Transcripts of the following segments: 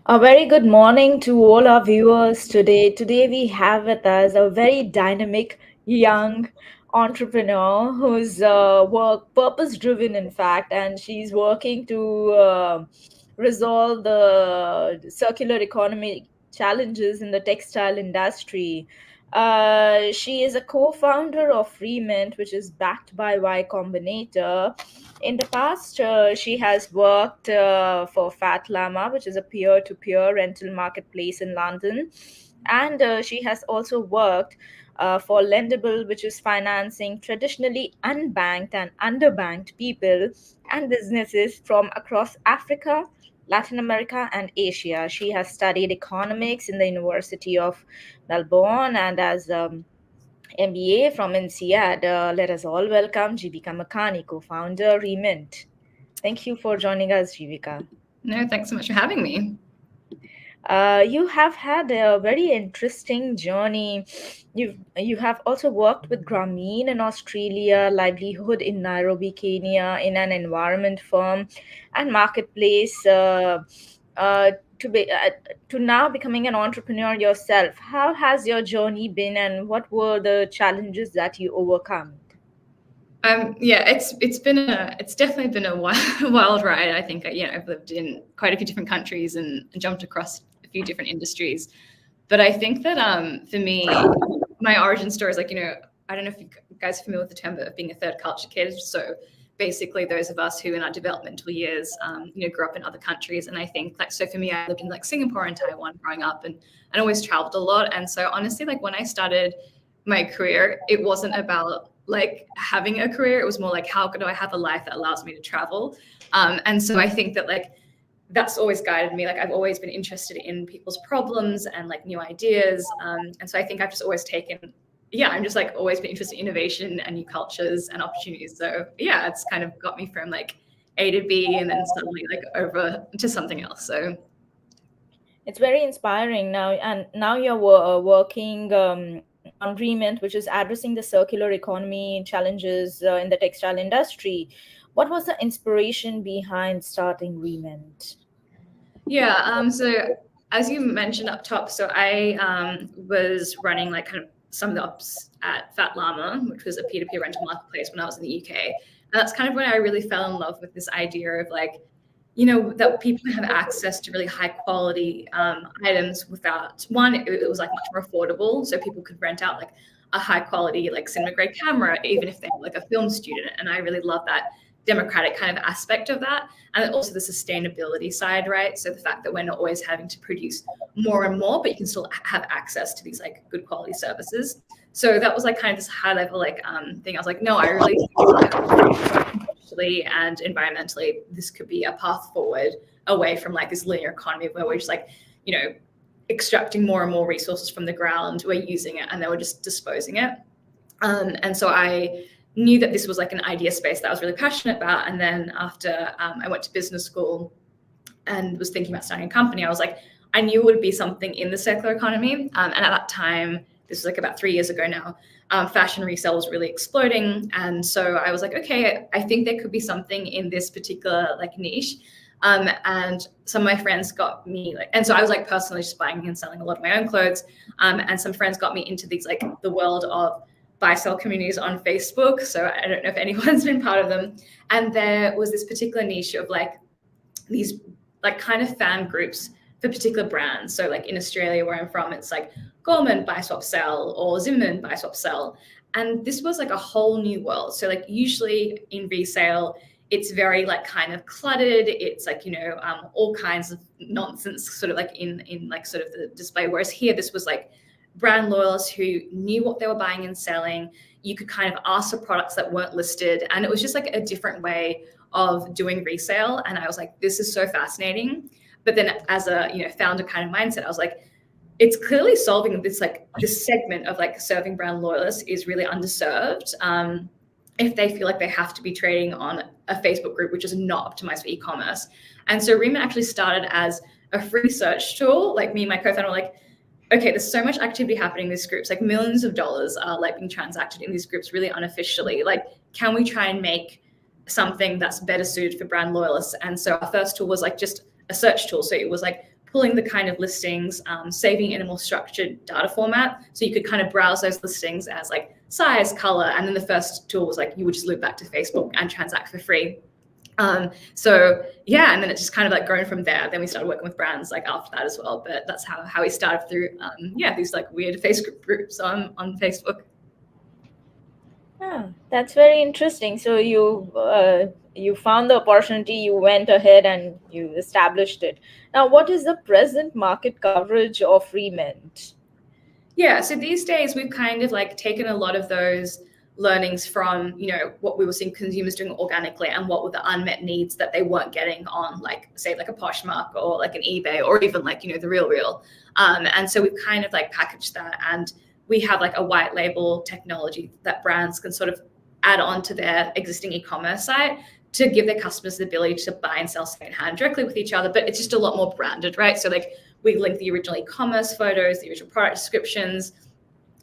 A very good morning to all our viewers today. Today we have with us a very dynamic young entrepreneur who's work purpose driven in fact, and she's working to resolve the circular economy challenges in the textile industry. She is a co-founder of Remint, which is backed by Y Combinator. In the past, she has worked for Fat Llama, which is a peer to peer rental marketplace in London. And she has also worked for Lendable, which is financing traditionally unbanked and underbanked people and businesses from across Africa, Latin America, and Asia. She has studied economics in the University of Melbourne and as MBA from INSEAD. Let us all welcome Jeevika Makani, co-founder Remint. Thank you for joining us, Jeevika. No, thanks so much for having me. You have had a very interesting journey. You have also worked with Grameen in Australia, livelihood in Nairobi, Kenya, in an environment firm and marketplace. Uh, to be to now becoming an entrepreneur yourself. How has your journey been, and what were the challenges that you overcome? Yeah, it's definitely been a wild ride. I think I've lived in quite a few different countries and jumped across a few different industries. But I think that for me, my origin story is I don't know if you guys are familiar with the term of being a third culture kid. So basically, those of us who in our developmental years, grew up in other countries. And I think so for me, I lived in Singapore and Taiwan growing up, and always traveled a lot. And so honestly, when I started my career, it wasn't about having a career. It was more how do I have a life that allows me to travel? And so I think that that's always guided me. I've always been interested in people's problems and new ideas. And so I think I've just always I'm just always been interested in innovation and new cultures and opportunities. So yeah, it's kind of got me from A to B and then suddenly over to something else. So It's very inspiring now, and now you're working on Remint, which is addressing the circular economy challenges in the textile industry. What was the inspiration behind starting Remint? yeah, so as you mentioned up top, so I was running kind of some of the ops at Fat Llama, which was a peer-to-peer rental marketplace when I was in the UK. And that's kind of when I really fell in love with this idea of that people have access to really high quality items without one, it was much more affordable. So people could rent out a high quality cinema grade camera, even if they were a film student. And I really love that democratic kind of aspect of that. And also the sustainability side, right? So the fact that we're not always having to produce more and more, but you can still have access to these good quality services. So that was kind of this high level thing. I was no, I really socially and environmentally, this could be a path forward away from this linear economy where we're just extracting more and more resources from the ground, we're using it, and then we're just disposing it. And so I knew that this was an idea space that I was really passionate about. And then after I went to business school and was thinking about starting a company, I was I knew it would be something in the circular economy. And at that time, this was about 3 years ago now, fashion resale was really exploding. And so I was okay, I think there could be something in this particular niche. And some of my friends got me and so I was personally just buying and selling a lot of my own clothes. And some friends got me into these the world of buy sell communities on Facebook. So I don't know if anyone's been part of them. And there was this particular niche of these kind of fan groups for particular brands. So in Australia where I'm from, it's Gorman buy swap sell or Zimmerman buy swap sell. And this was a whole new world. So usually in resale, it's very kind of cluttered. It's all kinds of nonsense sort of in sort of the display. Whereas here, this was brand loyalists who knew what they were buying and selling. You could kind of ask for products that weren't listed. And it was just a different way of doing resale. And I was this is so fascinating. But then as a founder kind of mindset, I was it's clearly solving this this segment of serving brand loyalists is really underserved. If they feel they have to be trading on a Facebook group, which is not optimized for e-commerce. And so Remint actually started as a free search tool. Me and my co-founder were okay, there's so much activity happening in these groups, millions of dollars are being transacted in these groups really unofficially. Can we try and make something that's better suited for brand loyalists? And so our first tool was just a search tool. So it was pulling the kind of listings, saving in a more structured data format. So you could kind of browse those listings as like size, color, and then the first tool was like you would just loop back to Facebook and transact for free. So yeah, and then it just kind of like grown from there. Then we started working with brands like after that as well. But that's how we started through these like weird Facebook groups on Facebook. Yeah, that's very interesting. So you found the opportunity, you went ahead and you established it. Now, what is the present market coverage of Remint? Yeah, so these days we've kind of like taken a lot of those learnings from, what we were seeing consumers doing organically and what were the unmet needs that they weren't getting on like, say, like a Poshmark or like an eBay or even like, the Real. And so we've kind of like packaged that, and we have like a white label technology that brands can sort of add on to their existing e-commerce site to give their customers the ability to buy and sell secondhand directly with each other, but it's just a lot more branded, right? So like we link the original e-commerce photos, the original product descriptions.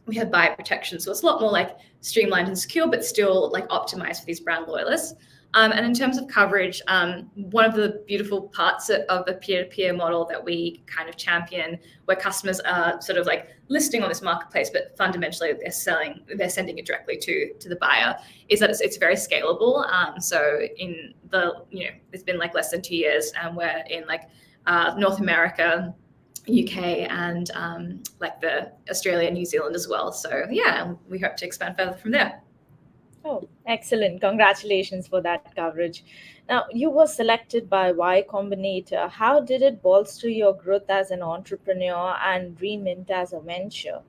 We have buyer protection, so it's a lot more like streamlined and secure, but still like optimized for these brand loyalists. And in terms of coverage, one of the beautiful parts of the peer-to-peer model that we kind of champion, where customers are sort of like listing on this marketplace, but fundamentally they're sending it directly to the buyer, is that it's very scalable. So in it's been like less than 2 years, and we're in like North America, UK, and like the Australia, New Zealand as well. So yeah, we hope to expand further from there. Oh, excellent. Congratulations for that coverage. Now, you were selected by Y Combinator. How did it bolster your growth as an entrepreneur and Remint as a venture?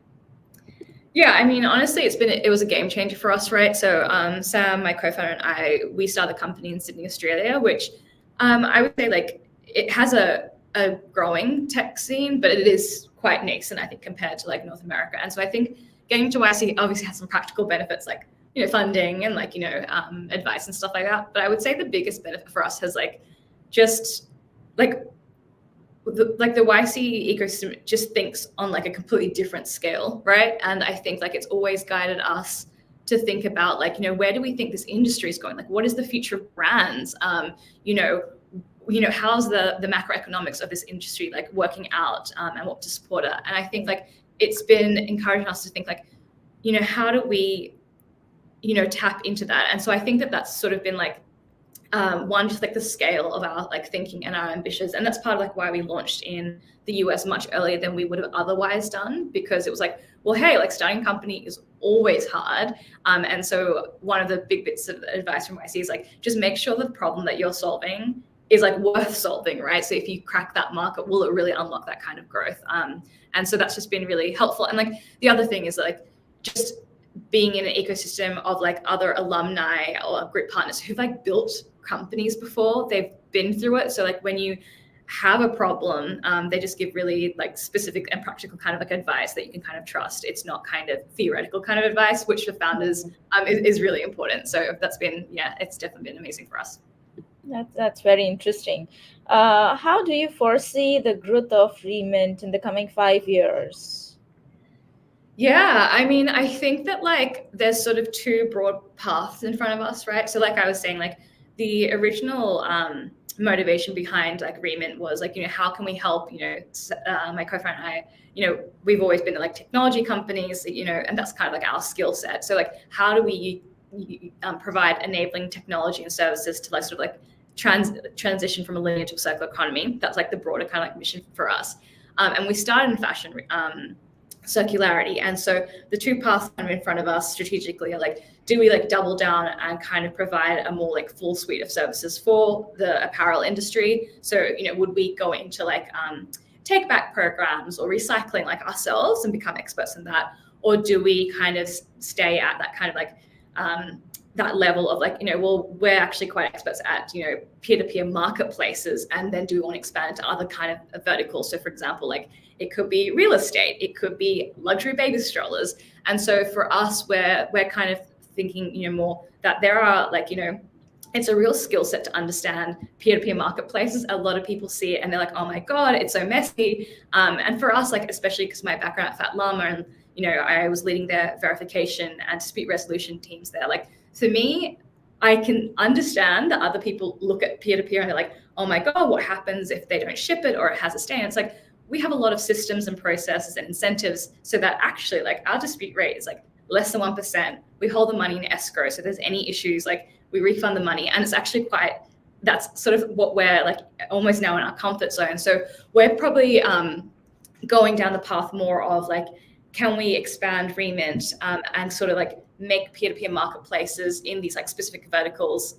Yeah, I mean, honestly, it was a game changer for us, right? So Sam, my co-founder, and I, we started the company in Sydney, Australia, which I would say like it has a growing tech scene, but it is quite nascent, I think, compared to like North America. And so I think getting to YC obviously has some practical benefits, like funding and like advice and stuff like that. But I would say the biggest benefit for us has like just like the YC ecosystem just thinks on like a completely different scale, right? And I think like it's always guided us to think about like where do we think this industry is going? Like what is the future of brands? How's the macroeconomics of this industry like working out, and what to support it? And I think like it's been encouraging us to think like how do we tap into that? And so I think that that's sort of been like one, just like the scale of our like thinking and our ambitions, and that's part of like why we launched in the US much earlier than we would have otherwise done, because it was like, well, hey, like starting a company is always hard, and so one of the big bits of advice from YC is like just make sure the problem that you're solving is like worth solving, right? So if you crack that market, will it really unlock that kind of growth? And so that's just been really helpful. And like the other thing is like just being in an ecosystem of like other alumni or group partners who've like built companies before, they've been through it. So like when you have a problem, they just give really like specific and practical kind of like advice that you can kind of trust. It's not kind of theoretical kind of advice, which for founders is really important. So that's been, it's definitely been amazing for us. That's very interesting. How do you foresee the growth of Remint in the coming 5 years? Yeah, I mean, I think that like there's sort of two broad paths in front of us, right? So like I was saying, like the original motivation behind like Remint was like, how can we help, my co-founder and I, we've always been like technology companies, and that's kind of like our skill set. So like, how do we provide enabling technology and services to like sort of like transition from a linear to a circular economy? That's like the broader kind of like mission for us. And we started in fashion circularity. And so the two paths kind of in front of us strategically are like, do we like double down and kind of provide a more like full suite of services for the apparel industry? So, would we go into like take back programs or recycling like ourselves and become experts in that? Or do we kind of stay at that kind of like that level of like, well, we're actually quite experts at, peer-to-peer marketplaces, and then do we want to expand into other kind of verticals? So for example, like it could be real estate, it could be luxury baby strollers. And so for us, we're kind of thinking, more that there are like, it's a real skill set to understand peer-to-peer marketplaces. A lot of people see it and they're like, oh my God, it's so messy. And for us, like, especially because my background at Fat Llama, and, I was leading their verification and dispute resolution teams there. Like, for me, I can understand that other people look at peer-to-peer and they're like, oh my God, what happens if they don't ship it or it has a stay? And it's like, we have a lot of systems and processes and incentives so that actually like our dispute rate is like less than 1%. We hold the money in escrow. So if there's any issues, like we refund the money. And it's actually that's sort of what we're like almost now in our comfort zone. So we're probably going down the path more of like, can we expand remit and sort of like make peer-to-peer marketplaces in these like specific verticals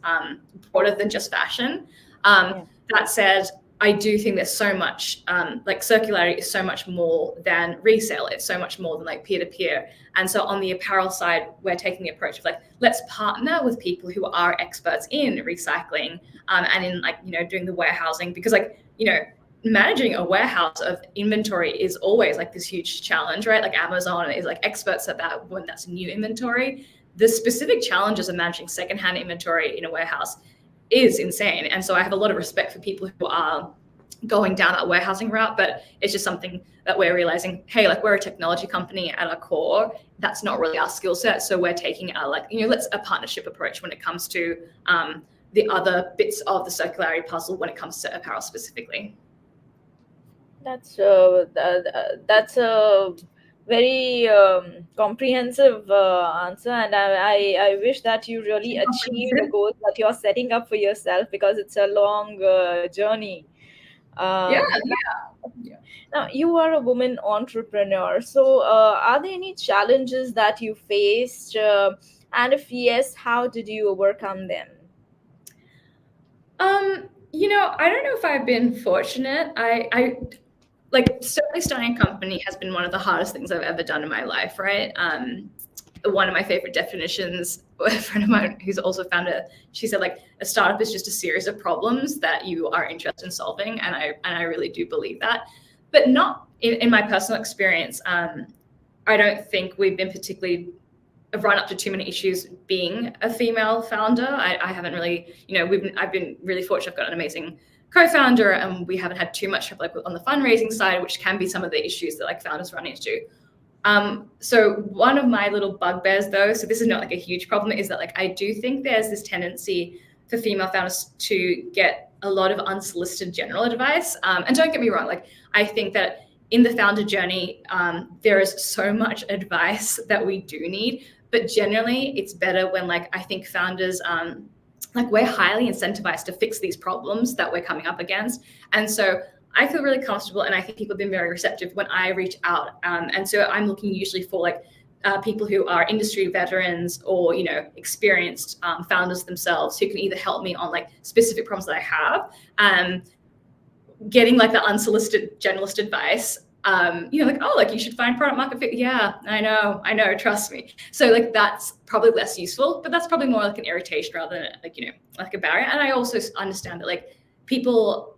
broader than just fashion. That said, I do think there's so much like circularity is so much more than resale. It's so much more than like peer-to-peer. And so on the apparel side, we're taking the approach of like, let's partner with people who are experts in recycling and in like, you know, doing the warehousing, because like, you know, managing a warehouse of inventory is always like this huge challenge, right? Like Amazon is like experts at that when that's new inventory. The specific challenges of managing secondhand inventory in a warehouse is insane. And so I have a lot of respect for people who are going down that warehousing route, but it's just something that we're realizing, hey, like we're a technology company at our core, that's not really our skill set. So we're taking our like, you know, let's a partnership approach when it comes to the other bits of the circularity puzzle when it comes to apparel specifically. That's a very comprehensive answer, and I wish that you really achieve the goals that you're setting up for yourself, because it's a long journey. Yeah. Now, you are a woman entrepreneur, so are there any challenges that you faced? And if yes, how did you overcome them? You know, I don't know if I've been fortunate. I like certainly starting a company has been one of the hardest things I've ever done in my life, right? One of my favorite definitions, a friend of mine who's also founder, she said like a startup is just a series of problems that you are interested in solving, and I really do believe that, but not in my personal experience. I don't think we've been particularly run up to too many issues being a female founder. I haven't really, you know, I've been really fortunate. I've got an amazing co-founder, and we haven't had too much trouble like on the fundraising side, which can be some of the issues that like founders run into. So one of my little bugbears though, so this is not like a huge problem, is that like I do think there's this tendency for female founders to get a lot of unsolicited general advice. And don't get me wrong, like I think that in the founder journey, there is so much advice that we do need, but generally it's better when like I think founders like we're highly incentivized to fix these problems that we're coming up against. And so I feel really comfortable, and I think people have been very receptive when I reach out. And so I'm looking usually for like people who are industry veterans or, you know, experienced founders themselves who can either help me on like specific problems that I have, getting like the unsolicited generalist advice, you know, like, oh, like you should find product market fit. Yeah, I know, trust me. So like that's probably less useful, but that's probably more like an irritation rather than like, you know, like a barrier. And I also understand that like people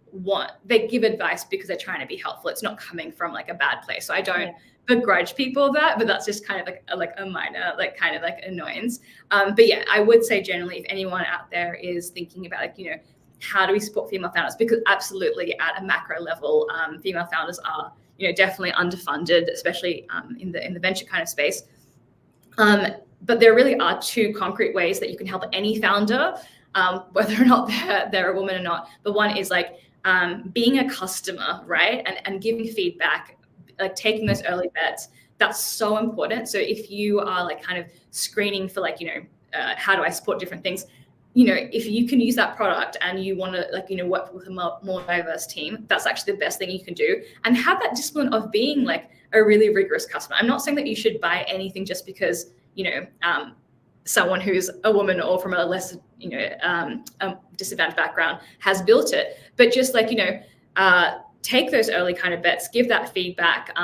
they give advice because they're trying to be helpful. It's not coming from like a bad place. So I don't begrudge people that, but that's just kind of like a minor, like kind of like annoyance. But yeah, I would say generally, if anyone out there is thinking about like, you know, how do we support female founders? Because absolutely at a macro level, female founders are, you know, definitely underfunded, especially in the venture kind of space. But there really are two concrete ways that you can help any founder, whether or not they're a woman or not. But one is like being a customer, right? And giving feedback, like taking those early bets. That's so important. So if you are like kind of screening for like, you know, how do I support different things? You know, if you can use that product and you want to like, you know, work with a more diverse team, that's actually the best thing you can do. And have that discipline of being like a really rigorous customer. I'm not saying that you should buy anything just because, you know, someone who's a woman or from a less, you know, disadvantaged background has built it. But just like, you know, take those early kind of bets, give that feedback.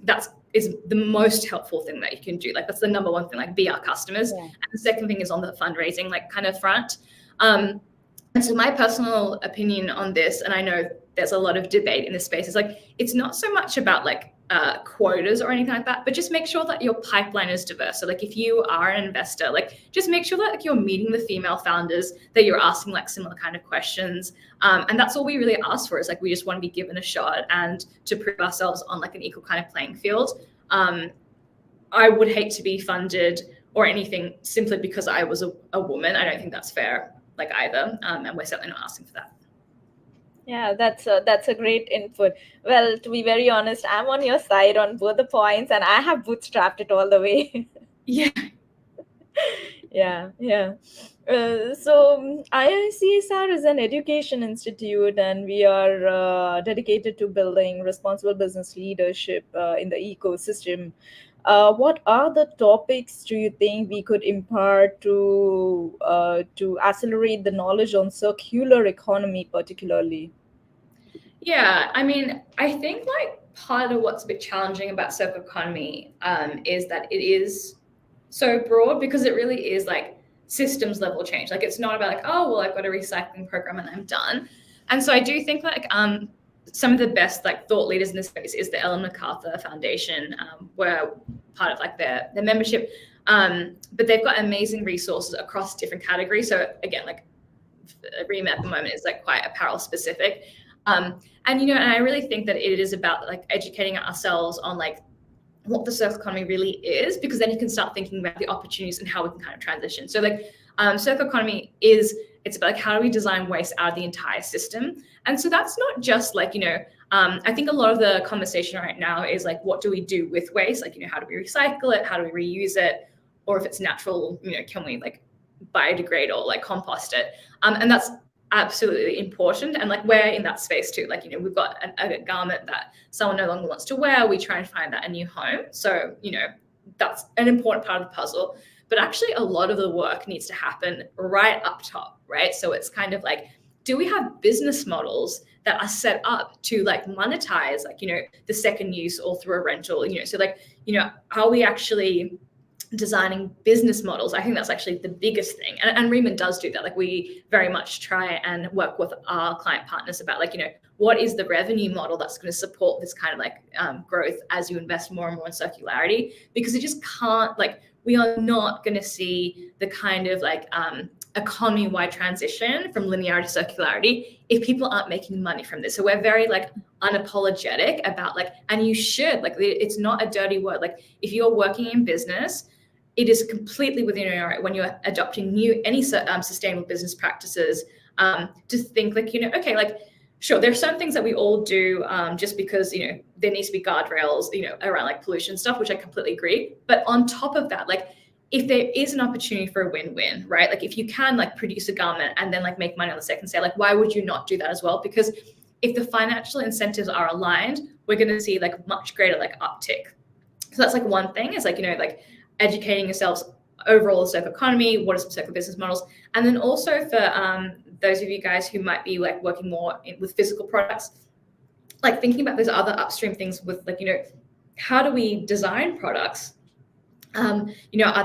That's is the most helpful thing that you can do. Like that's the number one thing, like be our customers. And the second thing is on the fundraising, like kind of front. And so my personal opinion on this, and I know there's a lot of debate in this space, is like, it's not so much about like quotas or anything like that, but just make sure that your pipeline is diverse. So like if you are an investor, like just make sure that like you're meeting the female founders, that you're asking like similar kind of questions. And that's all we really ask for, is like, we just want to be given a shot and to prove ourselves on like an equal kind of playing field. I would hate to be funded or anything simply because I was a woman. I don't think that's fair, like either. And we're certainly not asking for that. Yeah, that's a great input. Well, to be very honest, I'm on your side on both the points, and I have bootstrapped it all the way. Yeah. Yeah, yeah. So IICSR is an education institute, and we are dedicated to building responsible business leadership in the ecosystem. What are the topics do you think we could impart to accelerate the knowledge on circular economy, particularly? Yeah, I mean, I think like part of what's a bit challenging about circular economy is that it is so broad because it really is like systems level change. Like it's not about like, oh, well, I've got a recycling program and I'm done. And so I do think like some of the best like thought leaders in this space is the Ellen MacArthur Foundation. We're part of like their membership, but they've got amazing resources across different categories. So again, like remit at the moment is like quite apparel specific. And and I really think that it is about like educating ourselves on like what the circular economy really is, because then you can start thinking about the opportunities and how we can kind of transition. So like circular economy it's about like how do we design waste out of the entire system. And so that's not just like I think a lot of the conversation right now is like what do we do with waste, like how do we recycle it, how do we reuse it, or if it's natural, can we like biodegrade or like compost it. And that's absolutely important, and like we're in that space too. Like we've got a garment that someone no longer wants to wear, we try and find that a new home. So that's an important part of the puzzle, but actually a lot of the work needs to happen right up top, right? So it's kind of like, do we have business models that are set up to like monetize like the second use or through a rental? So like are we actually designing business models? I think that's actually the biggest thing. And Riemann does do that. Like we very much try and work with our client partners about like, what is the revenue model that's going to support this kind of like growth as you invest more and more in circularity? Because it just can't, like, we are not going to see the kind of like economy-wide transition from linearity to circularity if people aren't making money from this. So we're very like unapologetic about like, and you should, like, it's not a dirty word. Like if you're working in business, it is completely within your right when you're adopting any sustainable business practices to think like, okay, like, sure, there are some things that we all do just because, there needs to be guardrails, around like pollution stuff, which I completely agree. But on top of that, like, if there is an opportunity for a win-win, right? Like if you can like produce a garment and then like make money on the second sale, like why would you not do that as well? Because if the financial incentives are aligned, we're going to see like much greater like uptick. So that's like one thing, is like, like educating yourselves overall the circular economy, what are some circular business models, and then also for those of you guys who might be like working more with physical products, like thinking about those other upstream things with like, how do we design products? Are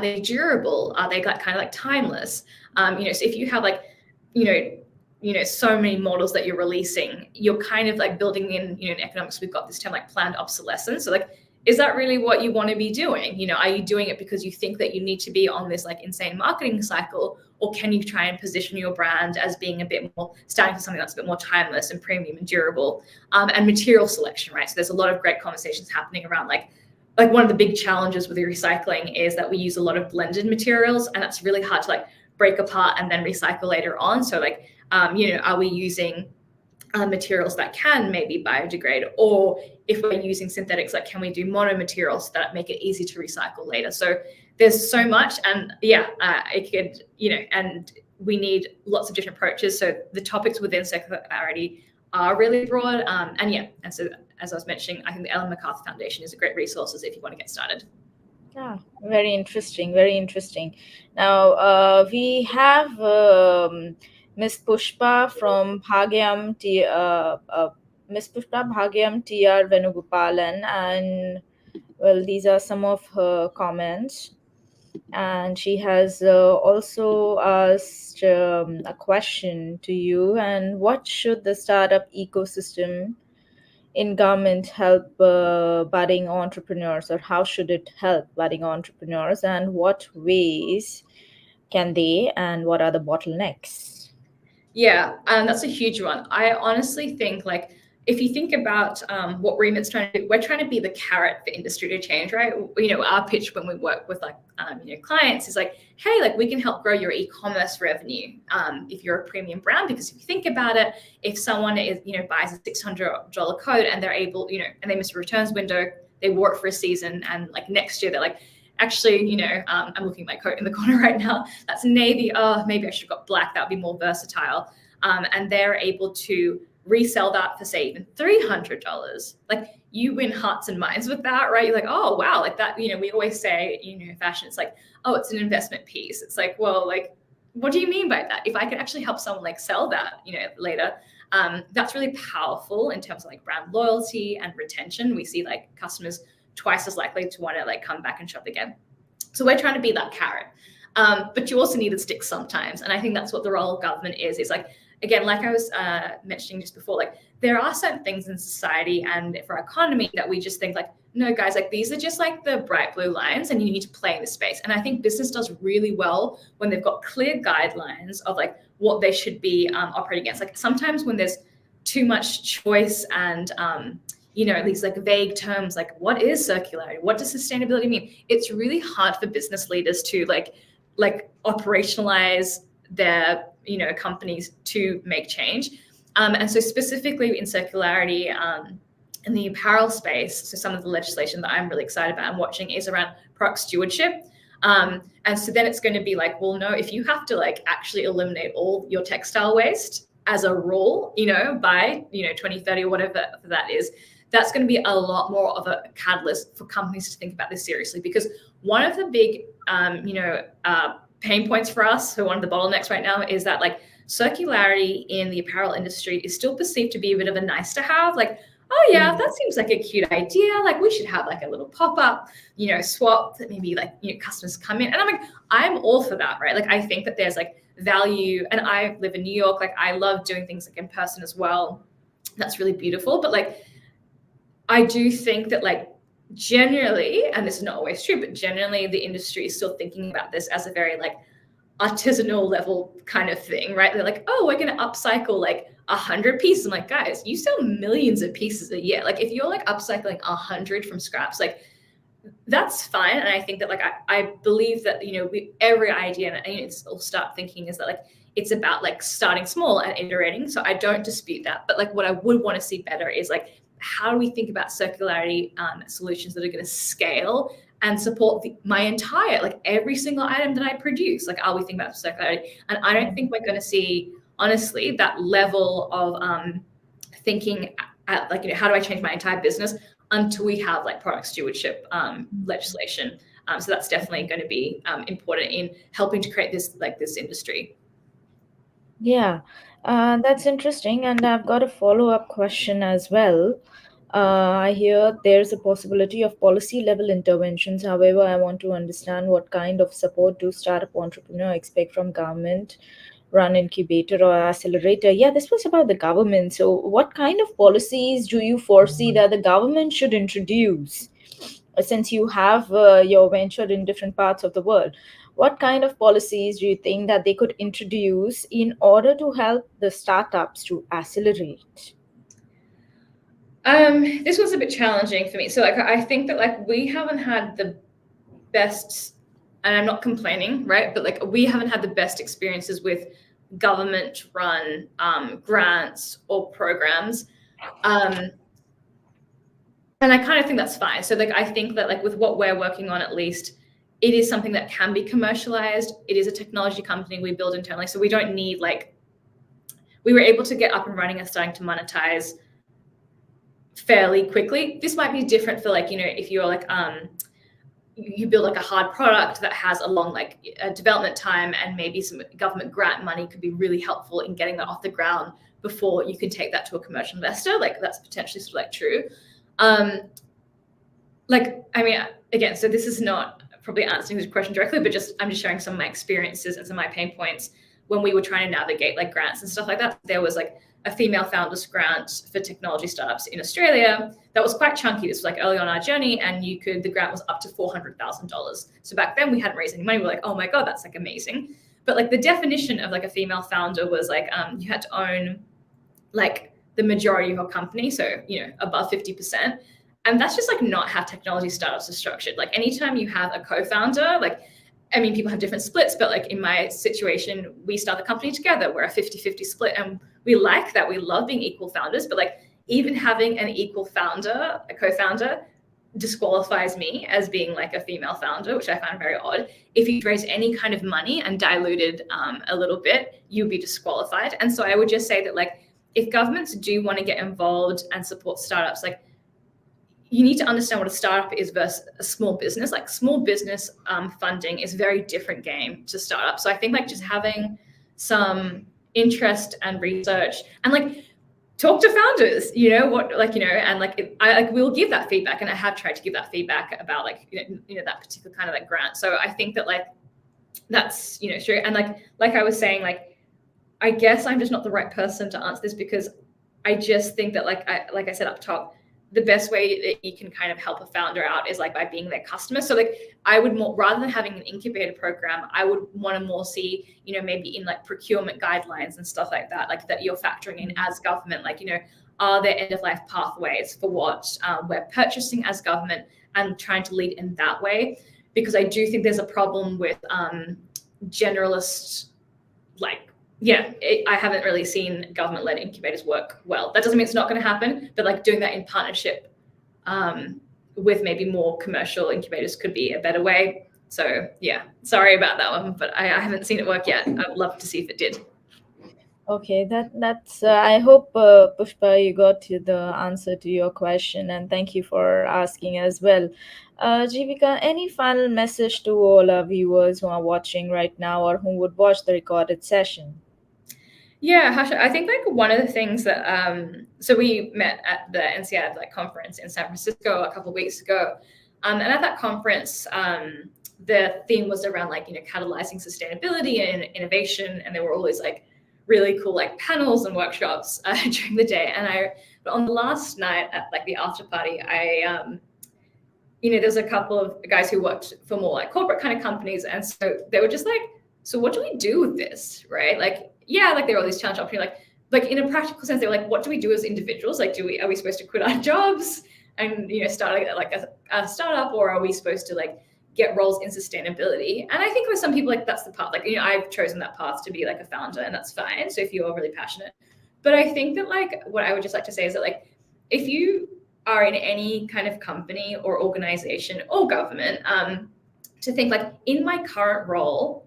they durable? Are they like kind of like timeless? So if you have like, so many models that you're releasing, you're kind of like building in, in economics, we've got this term like planned obsolescence. So like, is that really what you want to be doing? Are you doing it because you think that you need to be on this like insane marketing cycle, or can you try and position your brand as being a bit more, starting for something that's a bit more timeless and premium and durable, and material selection, right? So there's a lot of great conversations happening around like one of the big challenges with the recycling is that we use a lot of blended materials, and that's really hard to like break apart and then recycle later on. So like, are we using materials that can maybe biodegrade, or if we're using synthetics, like can we do mono materials that make it easy to recycle later? So there's so much, and it could, and we need lots of different approaches. So the topics within circularity are really broad, and so as I was mentioning, I think the Ellen MacArthur Foundation is a great resource if you want to get started. Yeah, very interesting, very interesting. Now, we have Miss Pushpa from Bhagyam Miss Pushpa Bhagyam TR Venugopalan, and well, these are some of her comments. And she has also asked a question to you. And what should the startup ecosystem in government help budding entrepreneurs, or how should it help budding entrepreneurs, and what ways can they, and what are the bottlenecks? Yeah, that's a huge one. I honestly think like if you think about what Remit's trying to do, we're trying to be the carrot for industry to change, right? Our pitch when we work with clients is like, hey, like we can help grow your e-commerce revenue if you're a premium brand, because if you think about it, if someone is buys a $600 coat and they're able, and they miss a returns window, they wore it for a season, and like next year they're like, actually, I'm looking at my coat in the corner right now, that's navy. Oh, maybe I should have got black. That would be more versatile. And they're able to resell that for say even $300. Like you win hearts and minds with that, right? You're like, oh wow, like that. We always say, fashion, it's like, oh, it's an investment piece. It's like, well, like, what do you mean by that? If I could actually help someone like sell that, later, that's really powerful in terms of like brand loyalty and retention. We see like customers twice as likely to want to like come back and shop again. So we're trying to be that carrot. But you also need a stick sometimes. And I think that's what the role of government is like, again, like I was mentioning just before, like there are certain things in society and for our economy that we just think like, no guys, like these are just like the bright blue lines and you need to play in the space. And I think business does really well when they've got clear guidelines of like what they should be operating against. Like sometimes when there's too much choice and these like vague terms, like what is circularity? What does sustainability mean? It's really hard for business leaders to like operationalize their companies to make change. And so specifically in circularity in the apparel space, so some of the legislation that I'm really excited about and watching is around product stewardship. And so then it's going to be like, well, no, if you have to like actually eliminate all your textile waste as a rule, by 2030 or whatever that is, that's going to be a lot more of a catalyst for companies to think about this seriously. Because one of the big pain points for us, so one of the bottlenecks right now, is that like circularity in the apparel industry is still perceived to be a bit of a nice to have. Like, oh yeah, that seems like a cute idea. Like we should have like a little pop-up, swap that maybe like customers come in. And I'm like, I'm all for that, right? Like I think that there's like value, and I live in New York. Like I love doing things like in person as well. That's really beautiful. But like I do think that like generally, and this is not always true, but generally the industry is still thinking about this as a very like artisanal level kind of thing, right? They're like, oh, we're going to upcycle like 100 pieces. I'm like, guys, you sell millions of pieces a year. Like if you're like upcycling 100 from scraps, like that's fine. And I think that like, I believe that, every idea, and it's start thinking is that like, it's about like starting small and iterating. So I don't dispute that. But like what I would want to see better is like, how do we think about circularity solutions that are going to scale and support my entire, like every single item that I produce? Like, are we thinking about circularity? And I don't think we're going to see, honestly, that level of thinking at like, how do I change my entire business until we have like product stewardship legislation. So that's definitely going to be important in helping to create this industry. Yeah, that's interesting. And I've got a follow-up question as well. I hear there's a possibility of policy level interventions. However, I want to understand what kind of support do startup entrepreneur expect from government run incubator or accelerator? Yeah, this was about the government. So what kind of policies do you foresee that the government should introduce? Since you have your venture in different parts of the world, what kind of policies do you think that they could introduce in order to help the startups to accelerate? This was a bit challenging for me. So like I think that like we haven't had the best, and I'm not complaining, right? But like we haven't had the best experiences with government run grants or programs. And I kind of think that's fine. So like I think that like with what we're working on, at least it is something that can be commercialized. It is a technology company we build internally. So we don't need we were able to get up and running and starting to monetize fairly quickly. This might be different for if you're you build like a hard product that has a long a development time, and maybe some government grant money could be really helpful in getting that off the ground before you can take that to a commercial investor. Like that's potentially sort of true. Again, so this is not probably answering this question directly, but I'm just sharing some of my experiences and some of my pain points when we were trying to navigate grants and stuff like that. There was a female founders grant for technology startups in Australia that was quite chunky. This was early on our journey, and the grant was up to $400,000. So back then we hadn't raised any money. We were like, oh my God, that's amazing. But the definition of a female founder was you had to own the majority of your company, so above 50%. And that's just like not how technology startups are structured. Like anytime you have a co-founder, like, I mean, people have different splits, but like in my situation, we start the company together. We're a 50-50 split, and we like that. We love being equal founders, but like even having an equal founder, a co-founder, disqualifies me as being like a female founder, which I find very odd. If you raise any kind of money and diluted a little bit, you'd be disqualified. And so I would just say that like, if governments do want to get involved and support startups, like you need to understand what a startup is versus a small business. Like small business funding is a very different game to startup. So I think like just having some interest and research and like talk to founders, and we'll give that feedback. And I have tried to give that feedback about like, that particular kind of like grant. So I think that like, that's, true. And like I was saying, like, I guess I'm just not the right person to answer this, because I just think that like I said up top, the best way that you can kind of help a founder out is like by being their customer. So like I would more, rather than having an incubator program, I would want to more see, maybe in like procurement guidelines and stuff like that, like that you're factoring in as government, like, are there end of life pathways for what we're purchasing as government, and trying to lead in that way. Because I do think there's a problem with generalist, like, I haven't really seen government-led incubators work well. That doesn't mean it's not going to happen, but like doing that in partnership with maybe more commercial incubators could be a better way. So yeah, sorry about that one, but I haven't seen it work yet. I'd love to see if it did. Okay, that's. I hope Pushpa, you got to the answer to your question, and thank you for asking as well. Jeevika, any final message to all our viewers who are watching right now or who would watch the recorded session? Yeah, Hasha, I think like one of the things that so we met at the INSEAD like conference in San Francisco a couple of weeks ago, and at that conference, the theme was around like catalyzing sustainability and innovation, and there were always like really cool like panels and workshops during the day. But on the last night at like the after party, there's a couple of guys who worked for more like corporate kind of companies, and so they were just like, so what do we do with this, right? Like, yeah, like there are all these challenge opportunities, like in a practical sense, they were like, what do we do as individuals? Like, are we supposed to quit our jobs and start like a startup, or are we supposed to like get roles in sustainability? And I think with some people, like that's the path. Like, I've chosen that path to be like a founder, and that's fine. So if you're really passionate, but I think that like what I would just like to say is that like if you are in any kind of company or organization or government, to think like in my current role,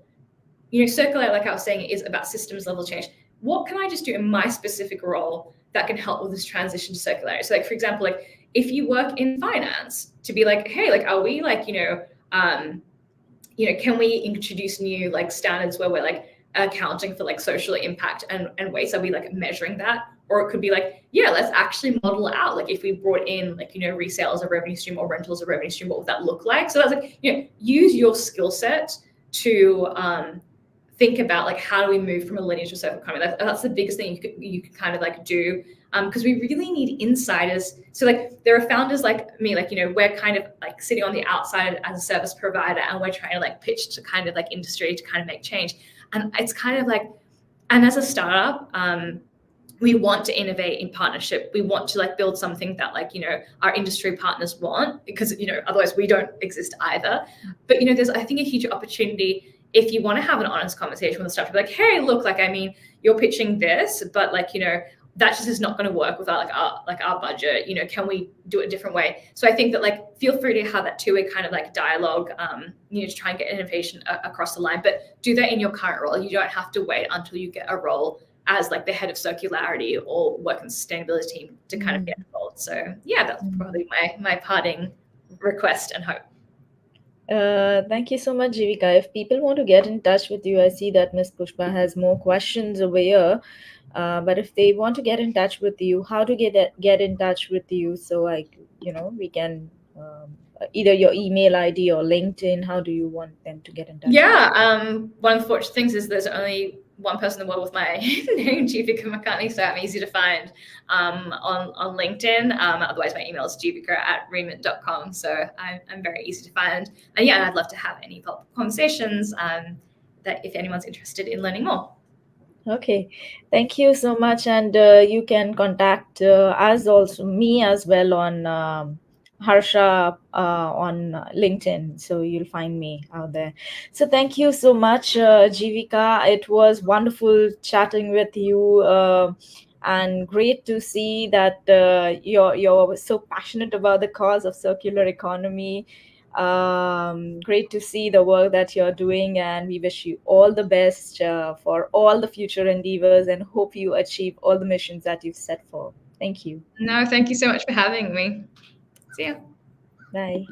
circular, like I was saying, is about systems level change. What can I just do in my specific role that can help with this transition to circularity? So like, for example, like if you work in finance, to be like, hey, like, are we like, can we introduce new like standards where we're like accounting for like social impact and waste? Are we like measuring that? Or it could be like, yeah, let's actually model it out. Like if we brought in like, resale as a revenue stream or rental as a revenue stream, what would that look like? So that's like, use your skill set to think about like how do we move from a linear to a circular economy. That's the biggest thing you could kind of like do, because we really need insiders. So like there are founders like me, like we're kind of like sitting on the outside as a service provider, and we're trying to like pitch to kind of like industry to kind of make change. And it's kind of like, and as a startup, we want to innovate in partnership. We want to like build something that like, our industry partners want, because, otherwise we don't exist either. But, there's, I think, a huge opportunity if you want to have an honest conversation with a startup, like, hey, look, like, I mean, you're pitching this, but like, that just is not going to work without our budget. Can we do it a different way? So I think that like, feel free to have that two-way kind of like dialogue, to try and get innovation across the line, but do that in your current role. You don't have to wait until you get a role as like the head of circularity or work in the sustainability team to kind of get involved. So yeah, that's probably my parting request and hope. Thank you so much, Jeevika. If people want to get in touch with you, I see that Ms. Pushpa has more questions over here. But if they want to get in touch with you, how to get in touch with you? So we can either your email ID or LinkedIn. How do you want them to get in touch? Yeah, one of the fortunate things is there's only one person in the world with my name, Jeevika Makani, so I'm easy to find on LinkedIn. Otherwise, my email is jeevika@remit.com, so I'm very easy to find. And yeah, I'd love to have any conversations that if anyone's interested in learning more. Okay, thank you so much, and you can contact us also, me as well, on Harsha on LinkedIn, so you'll find me out there. So thank you so much, Jeevika. It was wonderful chatting with you, and great to see that you're so passionate about the cause of circular economy. Great to see the work that you're doing, and we wish you all the best for all the future endeavors, and hope you achieve all the missions that you've set for. Thank you. No, thank you so much for having me. See ya. Bye.